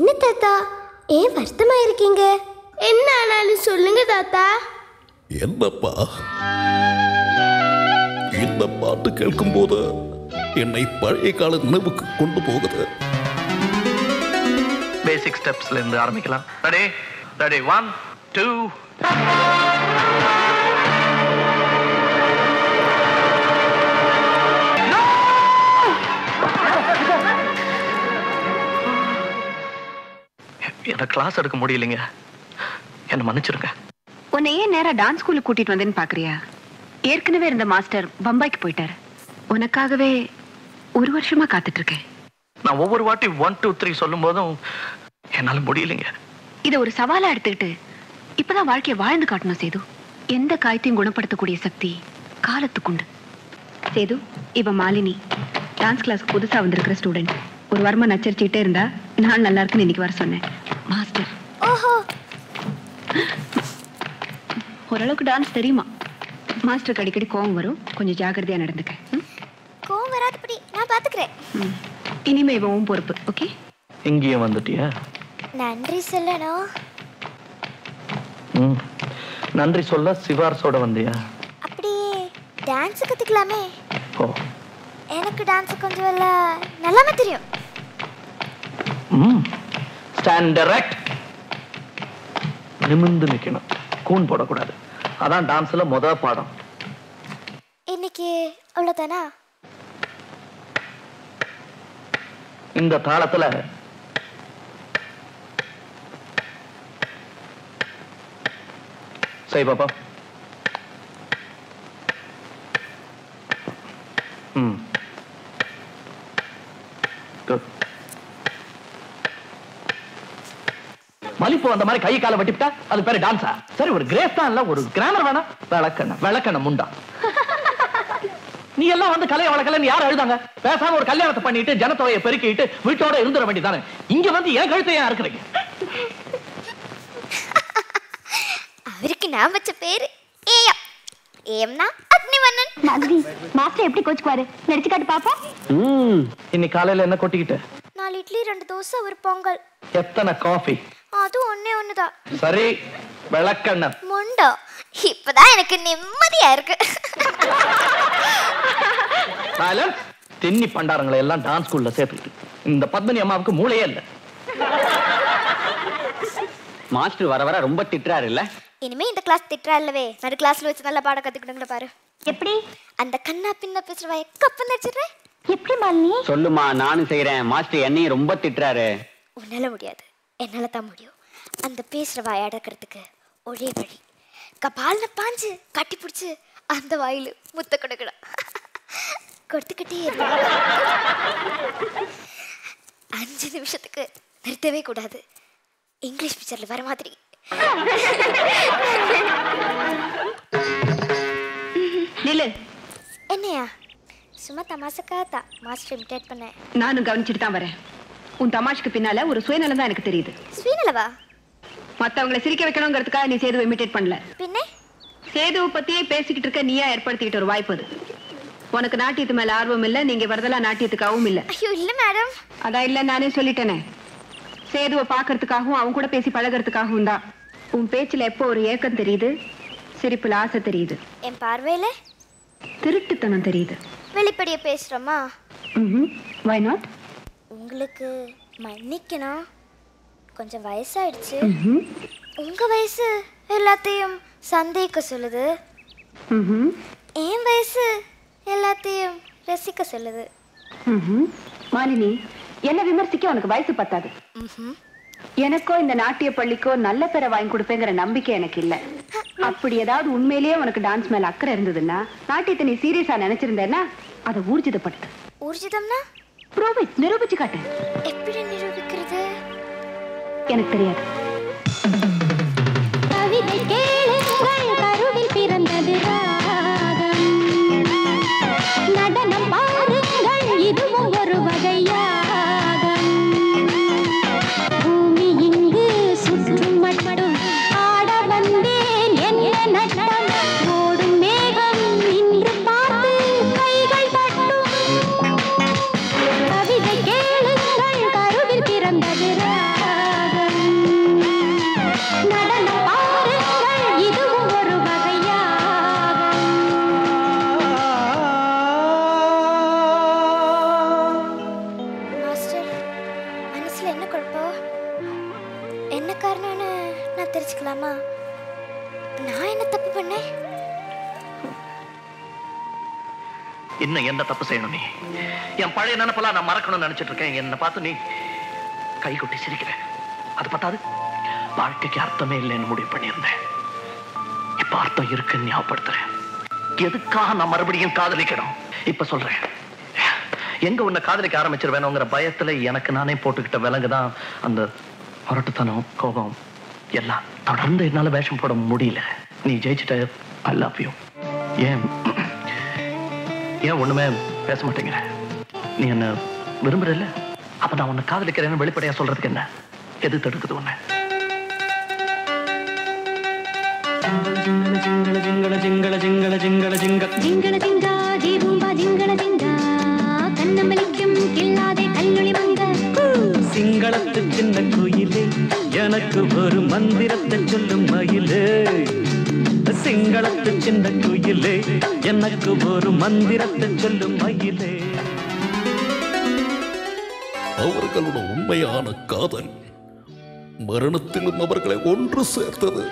என்ன தாத்தா, ஏன் வருத்தமா இருக்கீங்க? என்ன ஆனாலும் சொல்லுங்க தாத்தா. என்னப்பா, இந்த பாட்டு கேட்கும் போது என்னை பழைய கால நினைவுக்கு கொண்டு போகுது. பேசிக் ஸ்டெப்ஸ்ல இருந்து ஆரம்பிக்கலாம். Ready ready 1 2. என்ன கிளாஸ் எடுக்க முடியலைங்க, என்ன மன்னிச்சிருங்க. உன்னை ஏன் நேரா டான்ஸ் ஸ்கூலுக்கு கூட்டிட்டு வந்தேன்னு பாக்குறியா? ஏற்கனவே இருந்த மாஸ்டர் பம்பாய்க்கு போயிட்டாரு. உனக்காகவே 1 வருஷமா காத்துட்டு இருக்கேன். நான் ஒவ்வொரு வாட்டி 1 2 3 சொல்லும் போதும் என்னால முடியலைங்க. இதை ஒரு சவாலா எடுத்துக்கிட்டு இப்பதான் வாழ்க்கையை வாழ்ந்து காட்டணும் சேது. எந்த காயத்தையும் குணப்படுத்தக்கூடிய சக்தி காலத்துக்குண்டு. சேது, இவ மாலினி, டான்ஸ் கிளாஸ்க்கு புதுசா வந்திருக்கிற ஸ்டூடெண்ட். ஒரு வாரமா நச்சரிச்சுக்கிட்டே இருந்தா நான் நல்லா இருக்குன்னு இன்னைக்கு வர சொன்னேன். மாஸ்டர் ஓஹோ, ஓரளவுக்கு டான்ஸ் தெரியுமா? மாஸ்டருக்கு அடிக்கடி கோவம் வரும், கொஞ்சம் ஜாக்கிரதையா நடந்துக்க. கோவம் வராதபடி நான் பாத்துக்கிறேன். இனிமே இவன் பொறுப்பு. ஓகே, இங்கேயும் வந்துட்டியா? நன்றி சொல்லணும். நன்றி சொல்ல சிவார்ஸோட வந்தியா? அப்படியே டான்ஸ் கத்துக்கலாமே. ஓ, எனக்கு டான்ஸ் கொஞ்சம் நல்லாவே தெரியும். Stand direct. நிமிர்ந்து நிக்கணும், கூன் போடக்கூடாது. அதான் டான்ஸ்ல முதல் பாடம். இன்னைக்கு அவ்வளவுதானா? இந்த தாளத்துல சரி பாப்பா. குட். மலிப்பு அந்த மாதிரி கை காலை வெட்டிவிட்டா அது பேரு டான்ஸா? சரி, ஒரு கிரேஸ் தான் இல்ல, ஒரு கிராமர் வேணா. விளக்கண்ண முண்டா. நீ எல்லாம் வந்து கலையை வளர்க்கலன்னு யாரும் எழுதாங்க? பேசாம ஒரு கல்யாணத்தை பண்ணிட்டு ஜனத்தொகையை பெருக்கிட்டு வீட்டோட இருந்துட வேண்டியதானே. இங்க வந்து என் கழுத்தை ஏன் இருக்கிறீங்க? அவருக்கு நான் வச்ச பேரு ஏஎம். ஏஎம்னா அக்னிவண்ணன். நன்றி. மாஸ்டர் எப்படி கோச்சுக்குவாரு? நடிச்சு காட்டு பாப்போம். இன்னைக்கு காலையில என்ன கொட்டிக்கிட்ட? 4 இட்லி 2 தோசை 1 பொங்கல். எத்தனை காஃபி? அது ஒண்ணுதான். சரி, விளக்கண்ண முண்டோ. இப்பதான் எனக்கு நிம்மதியா இருக்கு. தென்னி பண்டாரங்களை எல்லாம் டான்ஸ் ஸ்கூல்ல சேர்த்துக்கிட்டு இந்த பத்மினி அம்மாவுக்கு மூளையே இல்ல. மாஸ்டர் வர வர ரொம்ப திட்டுறாரு இல்ல? இனிமே இந்த கிளாஸ் திட்டுறா இல்லவே, நடு கிளாஸ்ல வச்சு நல்லா பாடம் கத்துக்கிடுங்களா பாரு. எப்படி? அந்த கண்ணா பின்ன பேசுறவ கப்பன் நடிச்சிடுறேன். எப்படி மாலினி? சொல்லுமா, நானும் செய்யறேன். மாஸ்டர் என்னையும் ரொம்ப திட்டுறாரு. உன்னால முடியாது, என்னால தான் முடியும். அந்த பேசுற வாயை அடக்கிறதுக்கு ஒரே வழி, கபால்ல பாஞ்சு கட்டி பிடிச்சு அந்த வாயில முத்த கொடுக்கணும். கொடுத்துக்கிட்டே இருக்க 5 நிமிஷத்துக்கு நிறுத்தவே கூடாது. இங்கிலீஷ் பிக்சர்ல வர மாதிரி. நில்லு. என்னையா? சும்மா தமாசக்கா தான் மாஸ்டர் இமிட்டேட் பண்ணேன். நானும் கவனிச்சுட்டு தான் வரேன். உன் தமாஷுக்கு பின்னால ஒரு சுயநலம் தான் எனக்கு தெரியுது. ஸ்வீனலவா? மத்தவங்களை சிரிக்க வைக்கணுங்கிறதுக்காக நீ சேதுவை இமிட்டேட் பண்ணல. பின்ன சேதுவை பத்தியே பேசிக்கிட்டு இருக்க நீயா ஏற்படுத்திக்கிட்ட ஒரு வாய்ப்பு அது. உனக்கு நாட்டியத்து மேல ஆர்வம் இல்ல, நீங்க வரதெல்லாம் நாட்டியத்துக்காகவும் இல்ல. ஐயோ இல்ல மேடம். அதான் இல்ல, நானே சொல்லிட்டேனே. சேதுவை பாக்குறதுக்காகவும் அவன் கூட பேசி பழகிறதுக்காகவும் தான். உன் பேச்சுல எப்போ ஒரு ஏக்கம் தெரியுது, சிரிப்புல ஆசை தெரியுது, என் பார்வையில திருட்டுத்தனம் தெரியுது. வெளிப்படைய பேசுறோமா? Why not? உங்களுக்கு மன்னிக்கணும், கொஞ்சம் வயசாயிடுச்சு. உங்க வயசு எல்லாத்தையும் சந்தேகிக்க சொல்லுது, என் வயசு எல்லாத்தையும் ரசிக்க சொல்லுது. மாலினி, என்ன விமர்சிக்க உனக்கு வயசு பத்தாது. எனக்கோ இந்த நாட்டிய பள்ளிக்கோ நல்ல பேரை வாங்கி கொடுப்பேங்கிற நம்பிக்கை எனக்கு இல்ல. அப்படி ஏதாவது உண்மையிலேயே உனக்கு டான்ஸ் மேல அக்கறை இருந்ததுன்னா, நாட்டியத்தை நீ சீரியஸா நினைச்சிருந்தேன்னா அதை ஊர்ஜிதப்படுத்து. ஊர்ஜிதம்னா? ப்ரூவ் இட், நிரூபிச்சு காட்டு. எப்படி நிரூபிக்கிறது? எனக்கு தெரியாது. கவிதை கேளுங்கள், கருவில் பிறந்தது ராகம். நடனம் பாருங்கள், இதுவும் ஒரு வகை யாகம். பூமி இங்கு சுற்றும் மட்டும் ஆட வந்தேன் என்ன நட்டம். ஓடும் மேகம் நின்று பார்த்து கைகள் தட்டும். கவிதை கேளுங்கள், கருவில் பிறந்தது ராகம். காரணம்னு நான் தெரிஞ்சுக்கலாமா? நான் என்ன தப்பு பண்ணேன்? இன்னும் என்ன தப்பு செய்யணும்? நீ என் பழைய நினைப்பெல்லாம் நான் மறக்கணும்னு நினைச்சிட்டு இருக்கேன். என்ன பார்த்து நீ கை கொட்டி சிரிக்கிறேன். அது பத்தாது, வாழ்க்கைக்கு அர்த்தமே இல்லைன்னு முடிவு பண்ணியிருந்தேன். இப்ப அர்த்தம் இருக்குன்னு ஞாபகப்படுத்துறேன். எதுக்காக நான் மறுபடியும் காதலிக்கணும்? இப்ப சொல்றேன். எங்க உன்னை காதலிக்க ஆரம்பிச்சிருவேணுங்கிற பயத்துல எனக்கு நானே போட்டுக்கிட்ட விலங்குதான் அந்த முரட்டுத்தனம், கோபம் எல்லாம். தொடர்ந்து என்னால வேஷம் போட முடியல. நீ ஜெயிச்சுட்ட. I love you. ஏன் ஒண்ணுமே பேச மாட்டேங்கிற? நீ என்ன விரும்புறல்ல? அப்ப நான் உன்னை காதலிக்கிறேன்னு வெளிப்படையா சொல்றதுக்கு என்ன எது தடுக்குது உன்னை? ஜிங்கள ஜிங்கள ஜிங்கள ஜிங்கள ஜிங்கள ஜிங்க ஜிங்கள ஜிங்கா ஜீபூம்பா ஜிங்கள ஜிங்கா கண்ணமலிக்கும் கில்லாதே கல்லொளி மங்க. சிங்களத்து சின்ன கோயிலே எனக்கு ஒரு மந்திரத்தை சொல்லும் மயிலே. சிங்களத்து சின்ன கோயிலே எனக்கு ஒரு மந்திரத்தை சொல்லும் மயிலே. அவர்களோட உண்மையான காதல் மரணத்திலும் அவர்களை ஒன்று சேர்த்தது.